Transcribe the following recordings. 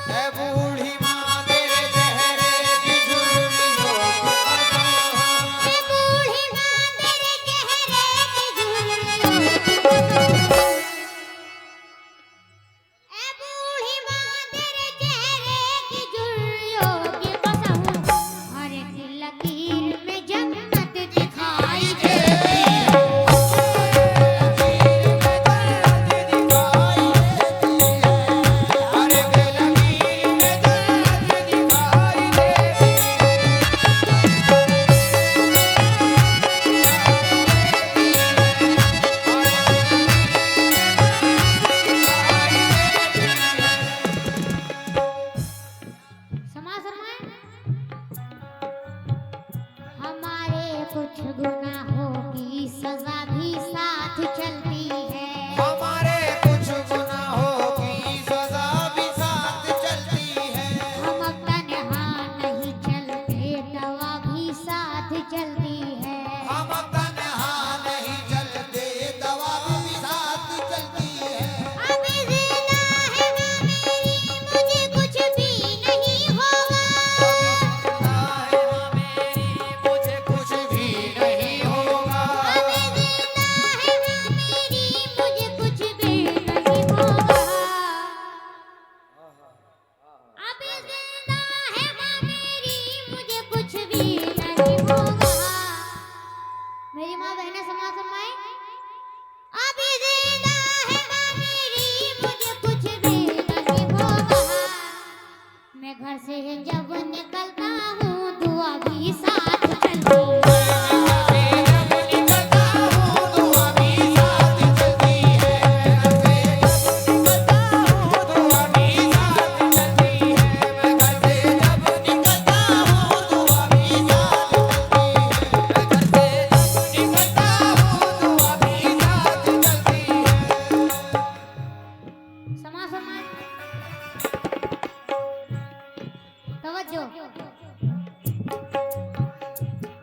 ए बूढ़ी माँ तेरे चेहरे की झुर्रियों की कसम। ए बूढ़ी माँ तेरे चेहरे की झुर्रियों की कसम। ए बूढ़ी माँ तेरे चेहरे की झुर्रियों की कसम। हर एक लकीर में जन्नत दिखाई दे। समाज फरमाएं। हमारे कुछ गुनाहों की सजा भी साथ चलती है। हमारे कुछ गुनाहों की सजा भी साथ चलती है। हम अब तन्हा नहीं चलते, दवा भी साथ चलती है। हम तन्हा नहीं चलते, दवा भी साथ चलती है। अब जिंदा है ना मेरी, मुझे कुछ भी नहीं होगा। मुझे कुछ भी नहीं होगा। अब जिंदा है ना मेरी, मुझे कुछ भी नहीं होगा। अब जिंदा है माँ मेरी, मुझे कुछ भी नहीं होगा। मेरी माँ बहनें समाज फरमाएं। अब जिंदा है माँ मेरी, मुझे कुछ भी नहीं होगा। मैं घर से जब निकलता हूँ, दुआ भी साथ चलती है। समाज फरमाएं। तवज्जो।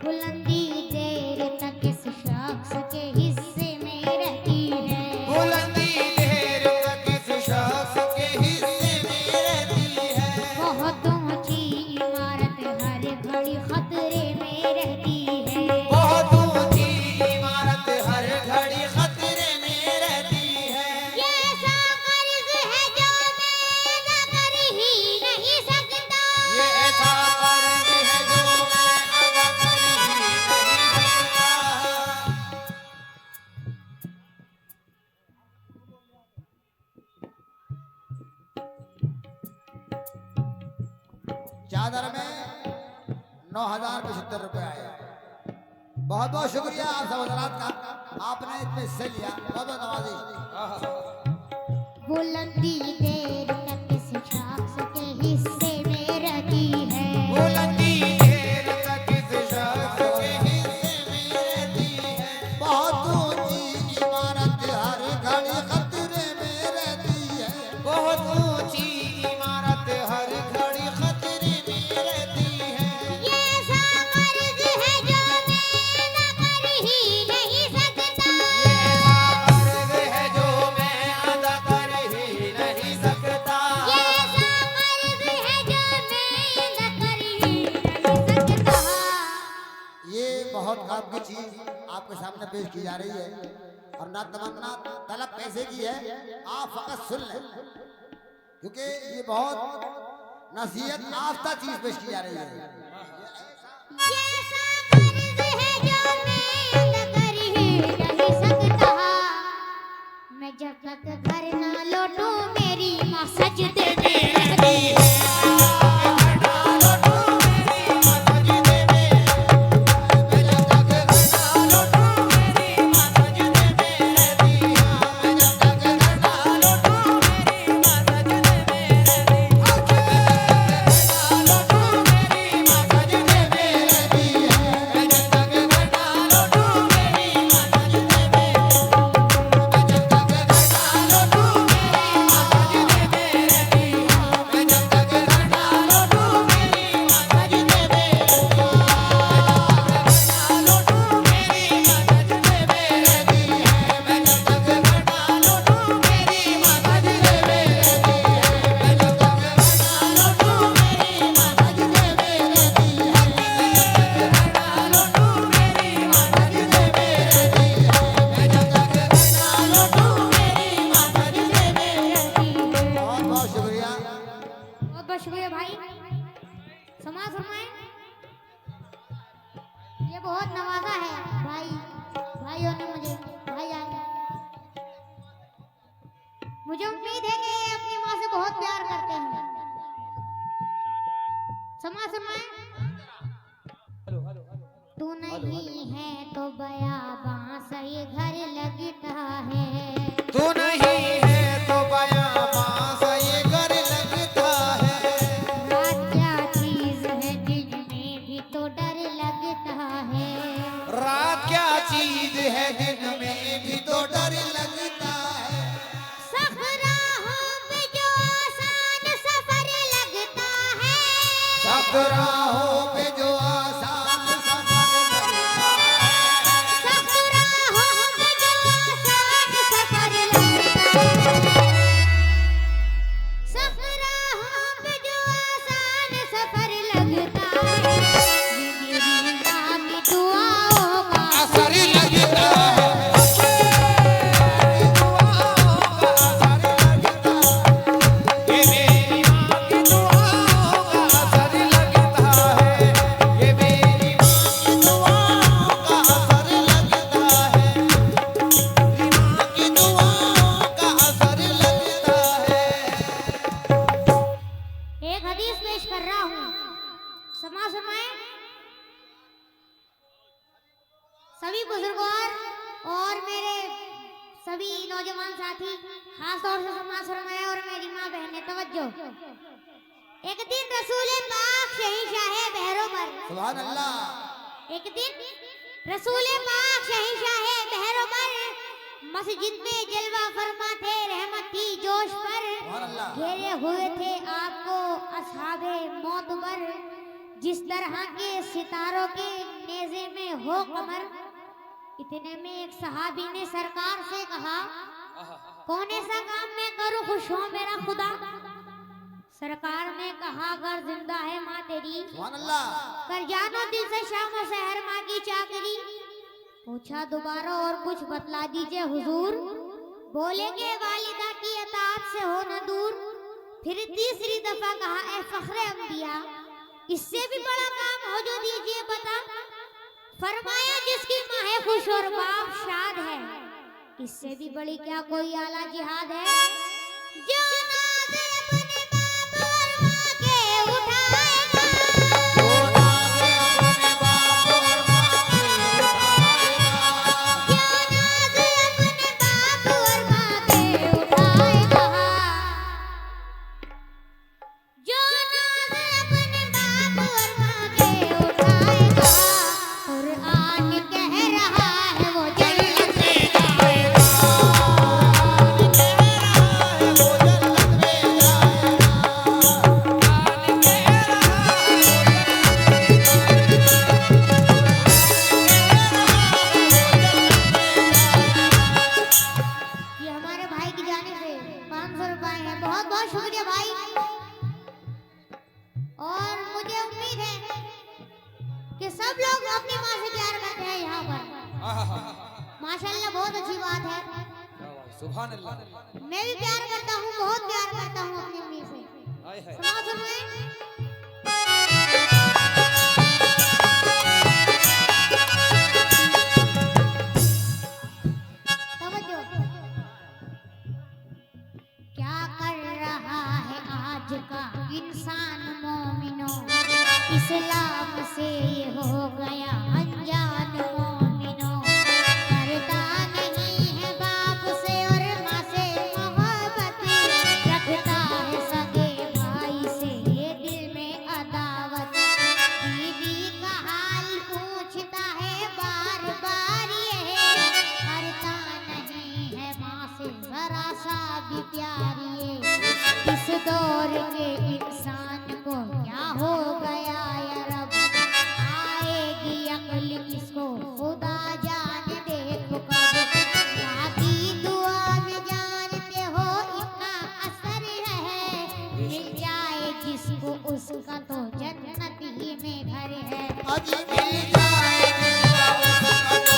बुलंदी देर तक इस शख्स के हिस्से में रहती है। बुलंदी देर तक इस शख्स के हिस्से में रहती है। बहुत ऊंची इमारत हर घड़ी खतरे में रहती है। बहुत ऊंची इमारत हर घड़ी खतरे में रहती है। ये ऐसा कर्ज है जो मैं अदा कर ही नहीं सकता। ये ऐसा कर्ज है जो मैं अदा कर ही नहीं सकता। चादर में 9,075 रुपए आए। बहुत बहुत शुक्रिया आप सब हजरात का, आपने इसमें हिस्से लिया। बहुत बहुत नवाजी। बुलंदी देर तक इस शख्स के हिस्से में रहती है। बुलंदी देर तक इस शख्स के हिस्से में रहती है। बहुत ऊंची इमारत हर घड़ी खतरे में रहती है। बहुत ऊंची इमारत हर घड़ी खतरे में रहती है। ये ऐसा कर्ज है जो मैं अदा कर ही नहीं सकता। ये ऐसा कर्ज है जो मैं अदा कर ही नहीं सकता। ये ऐसा कर्ज है जो मैं अदा कर ही नहीं सकता। ये बहुत काम की चीज आपके सामने पेश की जा रही है, और ना तमन्ना तलब पैसे की है। आप फकत सुन लें, क्योंकि ये बहुत नसीहत आफ्ता चीज पेश की जा रही है। ये ऐसा कर्ज है जो मैं अदा कर ही नहीं सकता। मैं जब तक घर ना लौटूं, मेरी माँ सजदे में रहती है। बहुत शुक्रिया। बहुत बहुत शुक्रिया भाई। समाज फरमाए। ये बहुत नवाजा है भाइयों ने मुझे, भाईजान ने। मुझे उम्मीद है कि ये अपनी माँ से बहुत प्यार करते हैं। समाज फरमाए। तू नहीं है तो बयाबां सही घर लगता है। तू नहीं है तो बयाबां सही घर लगता है। रात क्या चीज है दिन में भी तो डर लगता है। रात क्या चीज है दिन में भी तो डर लगता है। सख्त राहों पे जो आसान सफर लगता है। सख्त राहों पे जो आसान सफर लगता है। सख्त राहों पे जो आसान सफर लगता है। सख्त राहों पे जो आसान सफर लगता है। ये मेरी माँ की दुआओं का असर लगता है। ये मेरी माँ की दुआओं का असर लगता है। ये मेरी माँ की दुआओं का असर लगता है। मेरी माँ की दुआओं का असर लगता है। एक हदीस पेश कर रहा हूँ। समाज फरमाए। सभी बुजुर्गों और मेरे सभी नौजवान साथी, खास तौर से समाज फरमाए और मेरी माँ बहनें, तवज्जो। एक दिन रसूल पाक शहंशाह बहरों पर, सुभान अल्लाह। एक दिन रसूल पाक शहंशाह बहरों पर मस्जिद में जलवा फरमा थे, रहमत थी जोश पर। सुभान अल्लाह। घेरे हुए थे आपको असहाबे मोतबर, जिस तरह के सितारों के नेज़े में हो कमर। इतने में एक सहाबी ने सरकार से कहा, कौन ऐसा काम मैं करूं खुश हो मेरा खुदा। सरकार ने कहा, अगर जिंदा है माँ तेरी, सुभान अल्लाह। कर जानो दिल से शाम और सहर माँ की चाकरी। पूछा दोबारा, और कुछ बतला दीजिए हुजूर। बोले के वालिदा की अताअत से हो न दूर। फिर तीसरी दफा कहा, ए फख्रे अंबिया, इससे भी बड़ा काम हो जो दीजिए बता। फरमाया, जिसकी माँ है खुश और बाप शाद है, इससे भी बड़ी क्या कोई आला जिहाद है। जो नाज़ अपने बाप और माँ के उठाएगा, जो नाज़ अपने बाप और माँ के उठाएगा। जो नाज़ अपने बाप और माँ के उठाएगा, जो नाज़ अपने बाप और माँ के उठाएगा। कुरान कह रहा है वो जन्नत में जाएगा। कुरान कह रहा है वो जन्नत में जाएगा। कुरान कह रहा है। ये हमारे भाई की जाने से 500 रुपए हैं। बहुत बहुत शुक्रिया भाई। और मुझे उम्मीद है कि सब लोग अपनी माँ से प्यार करते हैं यहाँ पर। माशाल्लाह बहुत अच्छी बात है। सुभान अल्लाह। मैं भी प्यार करता हूँ, बहुत प्यार करता हूँ अपनी अम्मी से। समाज फरमाए। तवज्जो। क्या कर रहा है आज का इंसान मोमिनो, इस्लाम से ये हो गया अनजान मोमिनो। करता नहीं है बाप से और माँ से मोहब्बत, रखता है सगे भाई से ये दिल में अदावत। बीवी का हाल पूछता है बार बार ये, करता नहीं है माँ से जरा सा भी प्यार ये। इस दौर के इंसान को क्या हो गया या रब, आएगी अक्ल किसको खुदा जाने देखो कब। माँ की दुआ में जानते हो इतना असर है, मिल जाए जिसको उसका तो जन्नत ही में घर है। आज मिल जाए जिसका उसका तो